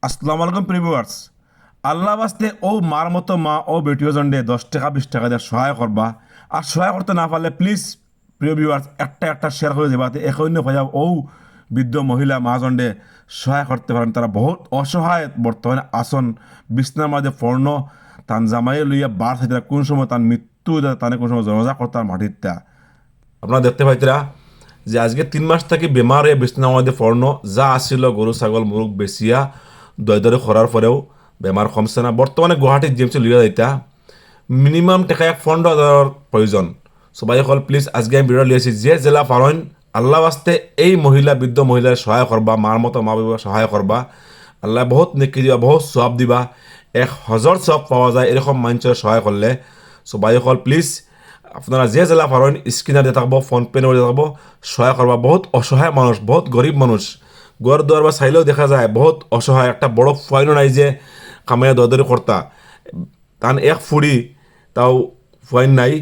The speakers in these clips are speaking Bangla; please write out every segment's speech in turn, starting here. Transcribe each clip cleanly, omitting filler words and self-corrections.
আসসালামু আলাইকুম প্রিভিউয়ার্স। আল্লাহ বাস্তে ও মার মতো মা ও বেটিও জন্ডে 10 টাকা 20 টাকা দিয়ে সহায় করবা। আর সহায় করতে না পারলে প্লিজ প্রিয় ভিউয়ার্স একটা একটা শেয়ার করে দেবা, এখন ভাইয়া ও বৃদ্ধ মহিলা মা জন্ডে সহায় করতে পারেন। তারা বহুত অসহায় বর্তমানে আসন বিছনার মাঝে পর্ণ তান জামাই লইয়া বার থাকতে কোন সময় তার মৃত্যু তানে কোন সময় জনজা করতার মাটিরটা আপনারা দেখতে পাইতরা যে আজকে 3 মাস থেকে বেমার হয়ে বিছনার মধ্যে পড়ন, যা আসছিল গরু ছাগল মুরগ বেচিয়া দয় দরে করার পরেও বেমার কমছে না। বর্তমানে গুৱাহাটীত জিএমচি লইয়া যাইতা মিনিমাম টাকা 15,000 প্রয়োজন। সবাই হল প্লিজ আজকে আমি ভিডিও লিয়েছি যে জেলা পারেন আল্লাহ বাস্তে এই মহিলা বৃদ্ধ মহিলার সহায় করবা, মার মতো মা বাবা সহায় করবা। আল্লাহ বহুত নেকি দিবা, বহুত সব দিবা, 1,000 সব পাওয়া যায় এরকম মানুষের সহায় করলে। সবাই হল প্লিজ আপনারা যে জেলা পারেন স্ক্রিনার দিয়ে থাকবো, ফোনপে নম্বর দিয়ে থাকবো, সহায় করবা। বহুত অসহায় মানুষ, বহুত গরিব মানুষ, ঘর দুয়ার বা চাইলেও দেখা যায় বহুত অসহায়। একটা বড় ফাইনও নাই যে কামাইয়া দরদরি কর্তা তান এক ফুড়ি তাও ফাইন নাই।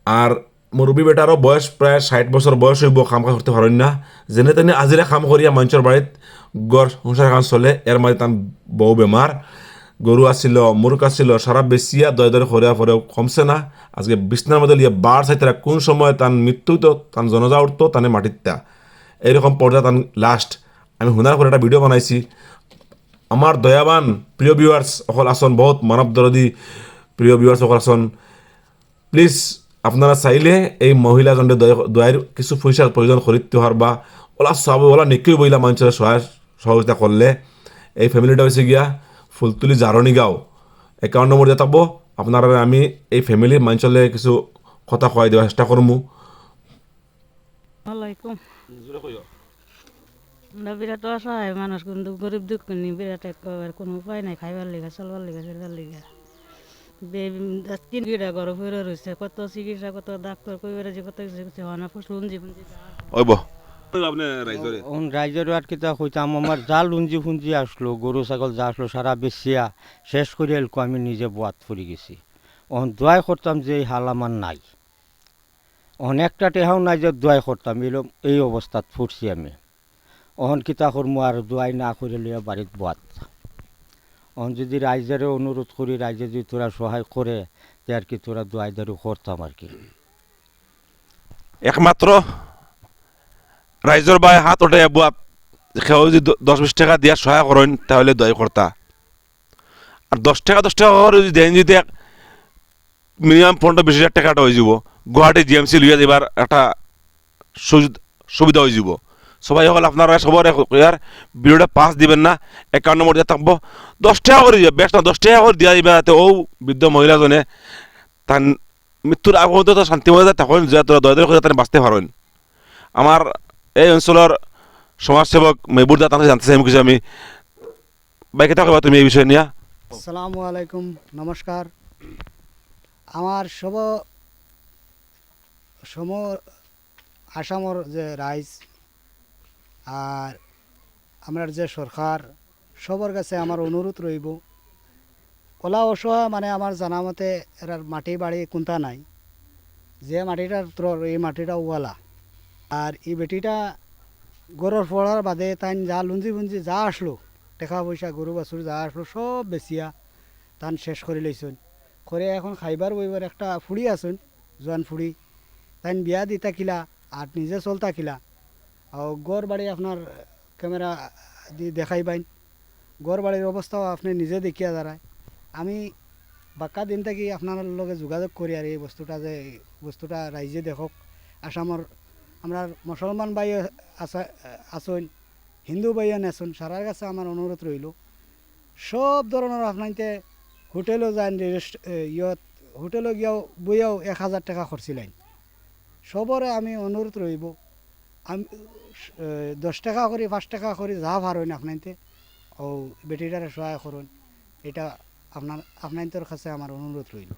আর মুরব্বী বেটারও বয়স প্রায় 60 বছর বয়স হইব, কাম কাজ করতে পারেন না, যেনে তেনে আজিরা কাম করিয়া মানুষের বাড়িত গড় সংসার কাম চলে। এর মাঝে তান বউ বেমার, গরু আসছিল মুরগ আসছিল সারা বেচিয়া দয় দরে খরিয়া পরেও কমছে না। আজকে বিছনার মধ্যে লিয়ে বার চাইতে কোন সময় তান মৃত্যু তো তান জনজা উঠতো তানে মাটিতা এইরকম পর্যায়ে তান লাস্ট আমি হুনার করে একটা ভিডিও বানাইছি। আমার দয়াবান প্রিয় ভিউয়ার্স অকল আসন, বহুত মানব দরদি প্রিয় ভিউয়ার্স অকল আসন, প্লিজ আপনারা চাইলে এই মহিলাজনদের দয়ার কিছু পয়সার প্রয়োজন খরিদতে হওয়ার বা ওলা সব ওলা নিকেই বইলা মানুষের সহায় সহযোগিতা করলে। এই ফ্যামিলিটা হয়েছে গিয়া ফুলতুলি জারণী গাঁও, অ্যাকাউন্ট নম্বর দিয়ে থাকবো। আপনারা আমি এই ফ্যামিলির মানুষলে কিছু কথা কয় দেওয়ার চেষ্টা করবো। ওয়ালাইকুম আমরা বিরাট অসহায় মানুষ, কিন্তু গরিব দুঃখ নি বিরাট একেবারে কোনো উপায় নাই, খাইবার লিগা চলবার লিগা ফিরবার লিগা তিন গিরা ঘর ফিরে রয়েছে, কত চিকিৎসা কত ডাক্তার কইবার যে কত কিছু হয় না, শুনছি শুনছি রাইজের আর কিতা কইতাম, আমার যা লুঞ্জি ফুঞ্জি আসলো গরু ছাগল যা আসলো সারা বেচিয়া শেষ করে এলকো, আমি নিজে বোয়াত ফুরি গেছি। দোয়াই করতাম যে এই হাল আমার নাই, অনেকটা টেহাও নাই যে দোয়াই করতাম, এই অবস্থাত ফুটছি আমি। কিতা করমু আর দোয়াই না করে লিয়া বাড়িত বোয়াত। যদি রাইজেরও অনুরোধ করি, রাইজে যদি তোরা সহায় করে তে আর কি তোরা দোয়াই দাঁড়ি করতাম আর কি। একমাত্র রাইজর বাই হাত ওঠে বুয়াত কেউ যদি 10-20 টাকা দিয়া সহায় করেন তাহলে দয় কর্তা। আর 10 টাকা করে যদি দেন, যদি মিনিমাম 15-20 হাজার টাকাটা হয়ে যাব, গুৱাহাটী জিএমচি লইয়া যাবার একটা সুবিধা হয়ে যাব। সবাই হল আপনারা সবার ইয়ার ভিডিওটা পাস দিবেন না, অ্যাকাউন্ট নম্বর দিয়ে থাকবো, 10 টাকা করে দিয়ে বেশ না 10 টাকা করে দিয়া দিবেন, যাতে ও বৃদ্ধ মহিলাজনে তার মৃত্যুর আগ পর্যন্ত শান্তিময় তখন যে তোরা দয়া দয়া করে তারা বাঁচতে পারেন। আমার এই অঞ্চলের সমাজসেবক মেহবুব দা তাকে জানতে চাই কিছু, আমি বাইকে থাকবা তুমি এই বিষয় নিয়ে। আসসালামু আলাইকুম, নমস্কার। আমার সম আসামর যে রাইজ আর আমার যে সরকার সবার কাছে আমার অনুরোধ রইব, ওলা অসহায় মানে আমার জানা মতে এরার মাটি বাড়ি কোনটা নাই, যে মাটিটার তোর এই মাটিটা ওয়ালা। আর এই বেটিটা গরুর পড়ার বাদে তাই যা লুঞ্জি ফুঞ্জি যা আসলো টাকা পয়সা গরু বাছুর যা আসলো সব বেচিয়া তান শেষ করে লইছেন। করে এখন খাইবার বইবার একটা ফুড়ি আছেন, জোয়ান ফুড়ি, তাই বিয়া দিতা কিলা আর নিজে চলতা কিলা। আর গড় বাড়ি আপনার ক্যামেরা দিয়ে দেখাই বাইন, গড় বাড়ির অবস্থাও আপনি নিজে দেখিয়া দাঁড়ায়। আমি বাক্কা দিন থাকি আপনার লগে যোগাযোগ করি আর এই বস্তুটা রাইজে দেখক। আসামর আমরা মুসলমান ভাই আসুন, হিন্দু ভাইয়ান আসুন, সারার কাছে আমার অনুরোধ রইল সব ধরনের আপনাইতে হোটেলও যান, হোটেলও গিয়াও বইয়াও 1,000 টাকা খরচিলেন। সবরে আমি অনুরোধ রইব, আমি 10 টাকা করি 5 টাকা করি যা পারেন আপনাইতে ও বেটিটারে সহায় করুন, এটা আপনার কাছে আমার অনুরোধ রইল।